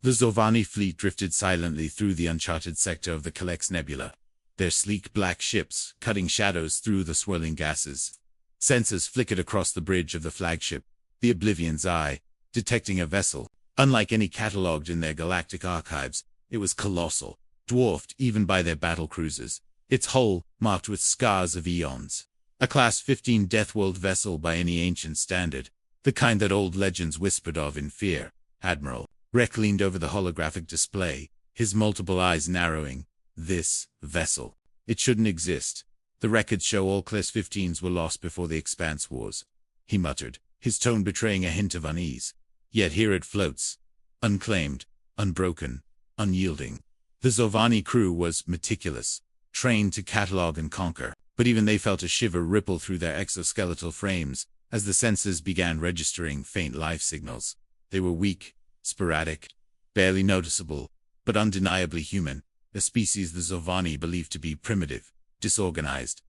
The Zovani fleet drifted silently through the uncharted sector of the Calex Nebula, their sleek black ships cutting shadows through the swirling gases. Sensors flickered across the bridge of the flagship, the Oblivion's Eye, detecting a vessel. Unlike any catalogued in their galactic archives, it was colossal, dwarfed even by their battle cruisers, its hull marked with scars of eons. A Class-15 Deathworld Vessel by any ancient standard, the kind that old legends whispered of in fear. Admiral Rek leaned over the holographic display, his multiple eyes narrowing. This vessel. It shouldn't exist. The records show all Class-15s were lost before the Expanse Wars. He muttered, his tone betraying a hint of unease. Yet here it floats. Unclaimed, unbroken, unyielding. The Zovani crew was meticulous, trained to catalog and conquer, but even they felt a shiver ripple through their exoskeletal frames as the sensors began registering faint life signals. They were weak, sporadic, barely noticeable, but undeniably human, a species the Zovani believed to be primitive, disorganized.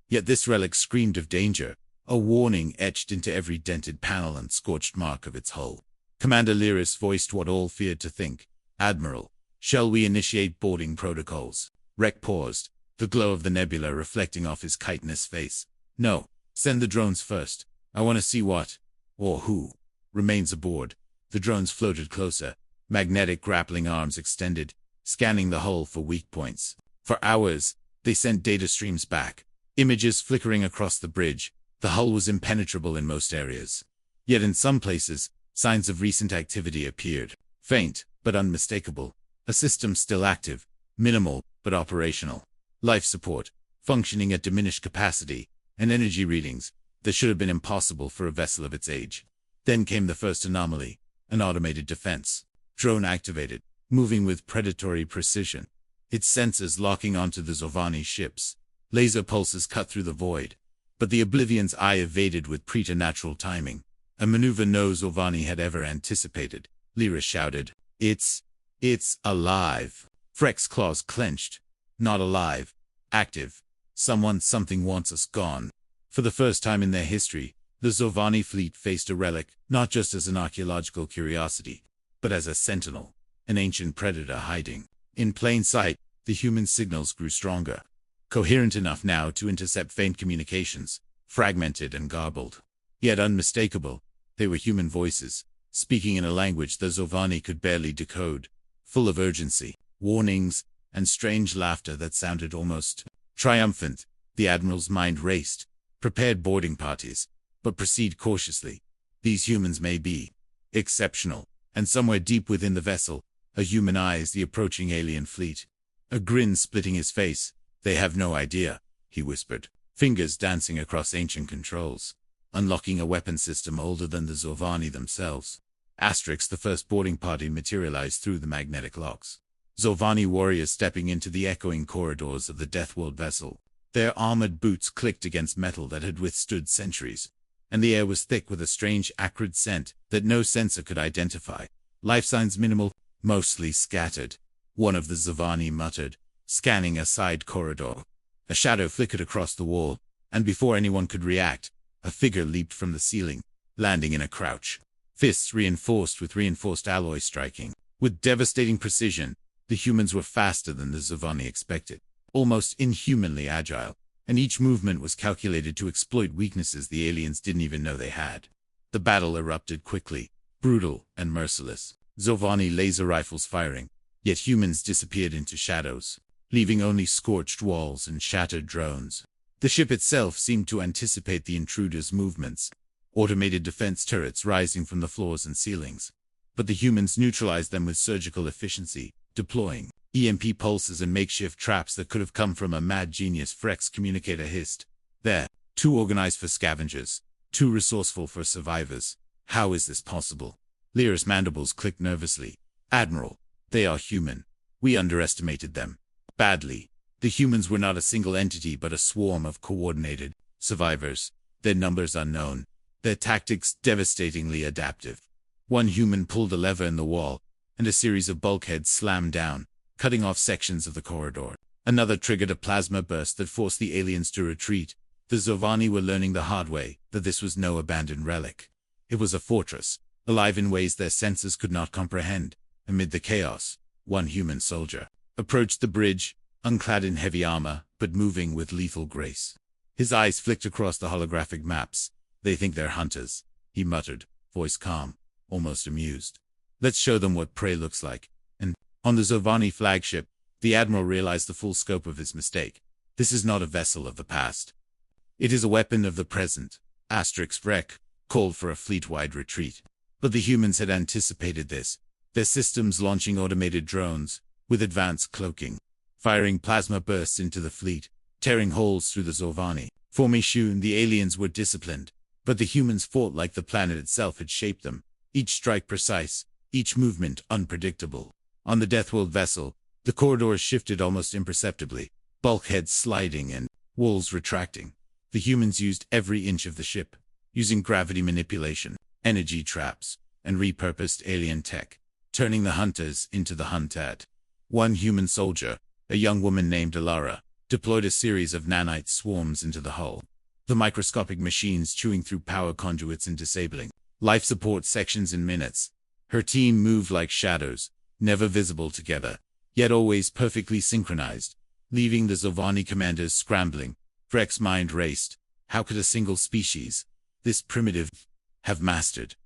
Yet this relic screamed of danger, a warning etched into every dented panel and scorched mark of its hull. Commander Lyris voiced what all feared to think. Admiral, shall we initiate boarding protocols? Rek paused, the glow of the nebula reflecting off his chitinous face. No, send the drones first. I want to see what, or who, remains aboard. The drones floated closer, magnetic grappling arms extended, scanning the hull for weak points. For hours, they sent data streams back, images flickering across the bridge. The hull was impenetrable in most areas. Yet in some places, signs of recent activity appeared. Faint, but unmistakable. A system still active, minimal, but operational. Life support, functioning at diminished capacity, and energy readings that should have been impossible for a vessel of its age. Then came the first anomaly, an automated defense. Drone activated, moving with predatory precision. Its sensors locking onto the Zovani ships. Laser pulses cut through the void. But the Oblivion's Eye evaded with preternatural timing. A maneuver no Zovani had ever anticipated. Lyra shouted, It's alive. Frek's claws clenched. Not alive. Active. Something wants us gone. For the first time in their history, the Zovani fleet faced a relic, not just as an archaeological curiosity, but as a sentinel, an ancient predator hiding. In plain sight, the human signals grew stronger. Coherent enough now to intercept faint communications, fragmented and garbled. Yet unmistakable, they were human voices, speaking in a language the Zovani could barely decode, full of urgency, warnings, and strange laughter that sounded almost triumphant. The Admiral's mind raced. Prepared boarding parties, but proceed cautiously. These humans may be exceptional, and somewhere deep within the vessel, a human eyes the approaching alien fleet. A grin splitting his face. They have no idea, he whispered, fingers dancing across ancient controls, unlocking a weapon system older than the Zovani themselves. The first boarding party materialized through the magnetic locks. Zovani warriors stepping into the echoing corridors of the Deathworld Vessel. Their armored boots clicked against metal that had withstood centuries, and the air was thick with a strange acrid scent that no sensor could identify. Life signs minimal, mostly scattered. One of the Zovani muttered, scanning a side corridor. A shadow flickered across the wall, and before anyone could react, a figure leaped from the ceiling, landing in a crouch. Fists reinforced with reinforced alloy striking. With devastating precision, the humans were faster than the Zovani expected, almost inhumanly agile, and each movement was calculated to exploit weaknesses the aliens didn't even know they had. The battle erupted quickly, brutal and merciless. Zovani laser rifles firing, yet humans disappeared into shadows, leaving only scorched walls and shattered drones. The ship itself seemed to anticipate the intruders' movements, automated defense turrets rising from the floors and ceilings. But the humans neutralized them with surgical efficiency, deploying EMP pulses and makeshift traps that could have come from a mad genius. Frek's communicator hissed. They're too organized for scavengers, too resourceful for survivors. How is this possible? Lyra's mandibles clicked nervously. Admiral, they are human. We underestimated them. Badly. The humans were not a single entity but a swarm of coordinated survivors. Their numbers unknown. Their tactics devastatingly adaptive. One human pulled a lever in the wall, and a series of bulkheads slammed down, cutting off sections of the corridor. Another triggered a plasma burst that forced the aliens to retreat. The Zovani were learning the hard way that this was no abandoned relic. It was a fortress, alive in ways their senses could not comprehend. Amid the chaos, one human soldier approached the bridge, unclad in heavy armor, but moving with lethal grace. His eyes flicked across the holographic maps. "They think they're hunters," he muttered, voice calm, almost amused. "Let's show them what prey looks like." And, on the Zovani flagship, the Admiral realized the full scope of his mistake. This is not a vessel of the past. It is a weapon of the present. Vrek called for a fleet-wide retreat. But the humans had anticipated this, their systems launching automated drones, with advanced cloaking, firing plasma bursts into the fleet, tearing holes through the Zovani formation. The aliens were disciplined, but the humans fought like the planet itself had shaped them, each strike precise, each movement unpredictable. On the Deathworld vessel, the corridors shifted almost imperceptibly, bulkheads sliding and walls retracting. The humans used every inch of the ship, using gravity manipulation, energy traps, and repurposed alien tech, turning the hunters into the hunted. One human soldier, a young woman named Alara, deployed a series of nanite swarms into the hull, the microscopic machines chewing through power conduits and disabling life support sections in minutes. Her team moved like shadows, never visible together, yet always perfectly synchronized, leaving the Zovani commanders scrambling. Vrek's mind raced. How could a single species, this primitive, have mastered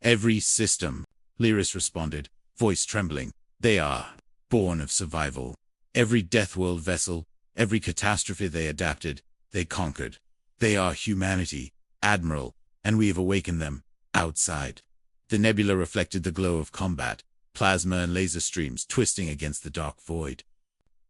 every system? Lyris responded, voice trembling. They are born of survival. Every Deathworld vessel, every catastrophe they adapted, they conquered. They are humanity, Admiral, and we have awakened them, outside. The nebula reflected the glow of combat, plasma and laser streams twisting against the dark void.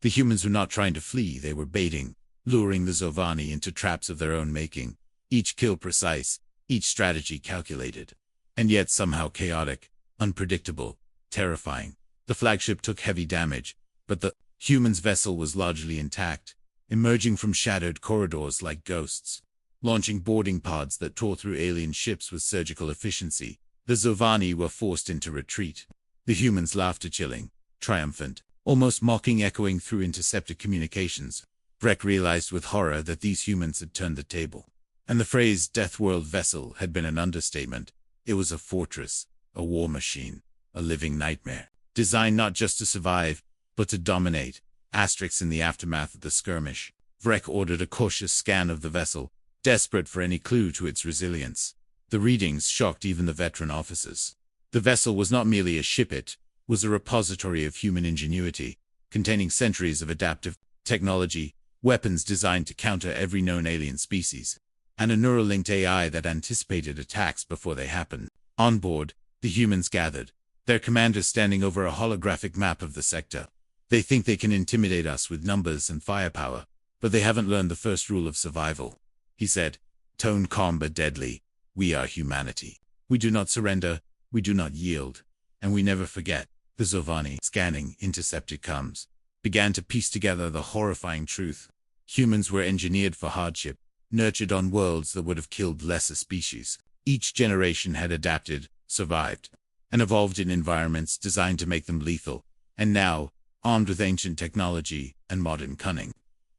The humans were not trying to flee, they were baiting, luring the Zovani into traps of their own making, each kill precise, each strategy calculated, and yet somehow chaotic, unpredictable, terrifying. The flagship took heavy damage, but the humans' vessel was largely intact, emerging from shadowed corridors like ghosts, launching boarding pods that tore through alien ships with surgical efficiency. The Zovani were forced into retreat. The humans' laughter chilling, triumphant, almost mocking, echoing through intercepted communications. Vrek realized with horror that these humans had turned the table. And the phrase Deathworld vessel had been an understatement. It was a fortress, a war machine, a living nightmare, designed not just to survive, but to dominate. In the aftermath of the skirmish, Vrek ordered a cautious scan of the vessel, desperate for any clue to its resilience. The readings shocked even the veteran officers. The vessel was not merely a ship, it was a repository of human ingenuity, containing centuries of adaptive technology, weapons designed to counter every known alien species, and a neural-linked AI that anticipated attacks before they happened. On board, the humans gathered, their commanders standing over a holographic map of the sector. They think they can intimidate us with numbers and firepower, but they haven't learned the first rule of survival, he said, tone calm but deadly. We are humanity. We do not surrender, we do not yield, and we never forget. The Zovani, scanning intercepted comms, began to piece together the horrifying truth. Humans were engineered for hardship, nurtured on worlds that would have killed lesser species. Each generation had adapted, survived, and evolved in environments designed to make them lethal. And now, armed with ancient technology and modern cunning,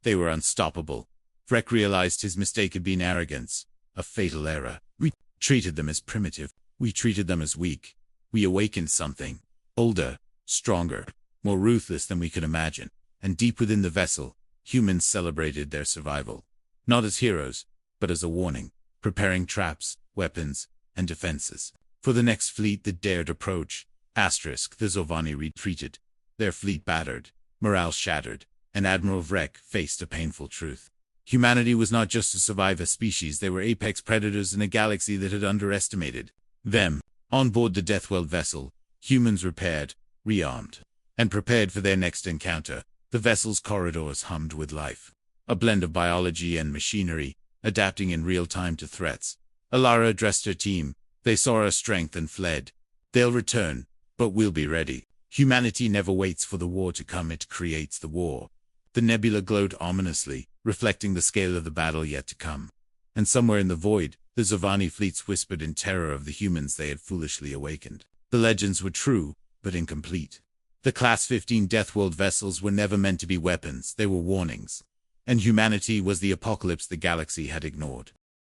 they were unstoppable. Vrek realized his mistake had been arrogance, a fatal error. We treated them as primitive. We treated them as weak. We awakened something, older, stronger, more ruthless than we could imagine. And deep within the vessel, humans celebrated their survival. Not as heroes, but as a warning, preparing traps, weapons, and defenses for the next fleet that dared approach. The Zovani retreated, their fleet battered, morale shattered, and Admiral Vrek faced a painful truth. Humanity was not just a survivor species, they were apex predators in a galaxy that had underestimated them. On board the Deathworld vessel, humans repaired, rearmed, and prepared for their next encounter. The vessel's corridors hummed with life, a blend of biology and machinery, adapting in real time to threats. Alara addressed her team. They saw our strength and fled. They'll return, but we'll be ready. Humanity never waits for the war to come, it creates the war. The nebula glowed ominously, reflecting the scale of the battle yet to come. And somewhere in the void, the Zovani fleets whispered in terror of the humans they had foolishly awakened. The legends were true, but incomplete. The Class-15 Deathworld vessels were never meant to be weapons, they were warnings. And humanity was the apocalypse the galaxy had ignored.